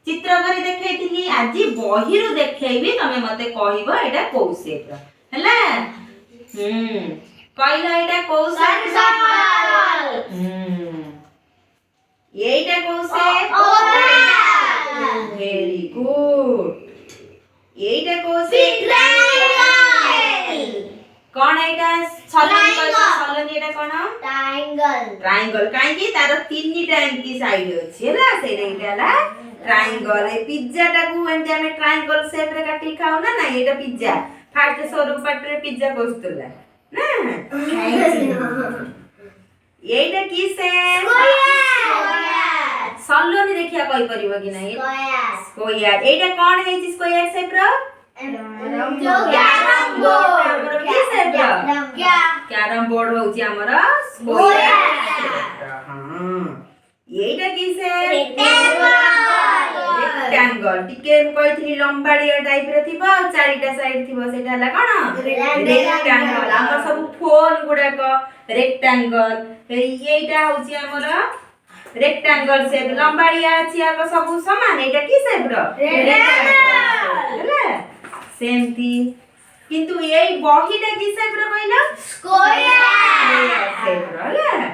चित्र करी देखैथिली आजी बहिरु देखैबी तमे मते कहिबो एटा को शेप रो हला कहला एटा को शेप एटा को शेप ओवल वेरी गुड एटा को शेप ट्रायंगल कोन एटा सलोनी कहला सलोनी एटा कोन ट्रायंगल ट्रायंगल काहे कि तार तीनटा एंटी साइड अछि हला सेटा एटाला ट्रायंगल ए पिज्जा टाकू एंटी हमें ट्रायंगल शेप रे काटी खाऊ ना ना एटा पिज्जा फास्ट स्वरूप पटरे पिज्जा कोस्तला ना एटा की शेप स्क्वायर सलोनी देखिया कहि परिबो कि नाही स्क्वायर स्क्वायर एटा कोन है स्क्वायर शेप रो कैरम बोर्ड हमरो की शेप रो कैरम बोर्ड होची हमरो स्क्वायर हां एटा की शेप रेक्टेंगल टिके कहिथिनी लंबाडिया टाइप रे थिबो चारिटा साइड थिबो सेटा हला कोन रेक्टेंगल हमर सब फोन गुडा को रेक्टेंगल एटा होची हमर रेक्टेंगल शेप लंबाडिया अछि आको सब समान एटा की शेप रो रेक्टेंगल सेमती किंतु एई बहिटा की शेप रो कहला स्क्वायर शेप रो हला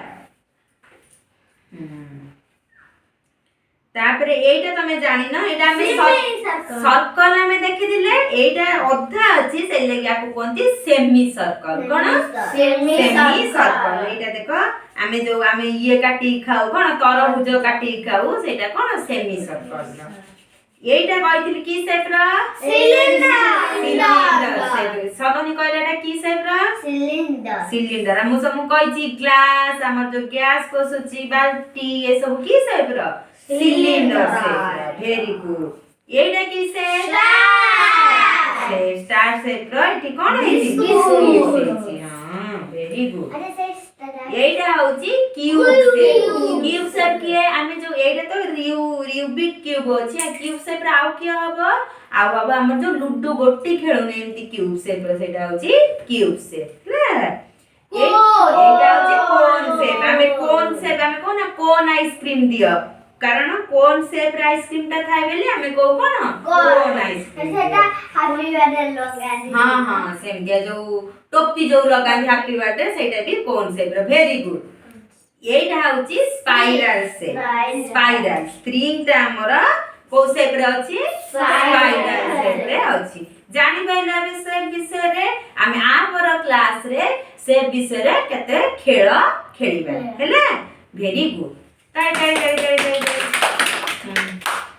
तापरे एटा तमे जानि न एटा हमें सर्कल हमें देखि दिले एटा अधा अछि से लेके आपको कोनती सेमी सर्कल कोन सेमी सर्कल एटा देखो हमें जो हमें ये काटी खाऊ कोन तरभुज काटी खाऊ सेटा कोन सेमी सर्कल एटा कहिथिल की शेप रा सिलिंडर शेप सबनी कहलेटा की शेप रा सिलिंडर हम सब कहिची ग्लास हमर जो गैस को सुची बाल्टी ये सब की शेप रा सिलिंडर शेप वेरी गुड एटा की शेप स्टार शेप रो एटी कोन है हां वेरी गुड एटा होची क्यूब शेप की है हमें जो एटा तो रूबिक क्यूब अछि क्यूब शेप रा आउ की हबो आउ बाबा हमर जो लूडो गोटी खेलने एमती क्यूब शेप रो सेटा होची क्यूब शेप ना एटा होची कोन शेप हमें कोन कोन आइसक्रीम दियो कारण कोन शेप रा आइसक्रीम ता थाय बेले हमें को कोन कोन आइसक्रीम सेटा हैप्पी बर्थडे लगा हां हां सेम दिया जो टोपी जो लगा हैप्पी बर्थडे सेटा भी कोन शेप रा वेरी गुड एटा होची स्पाइरल शेप स्पाइरल स्प्रिंग ता हमरा को शेप रे अछि स्पाइरल शेप रे अछि जानि पहिला विषय रे हमें आपर क्लास रे से विषय रे केते खेल खेलिबे हैला वेरी गुड टाइ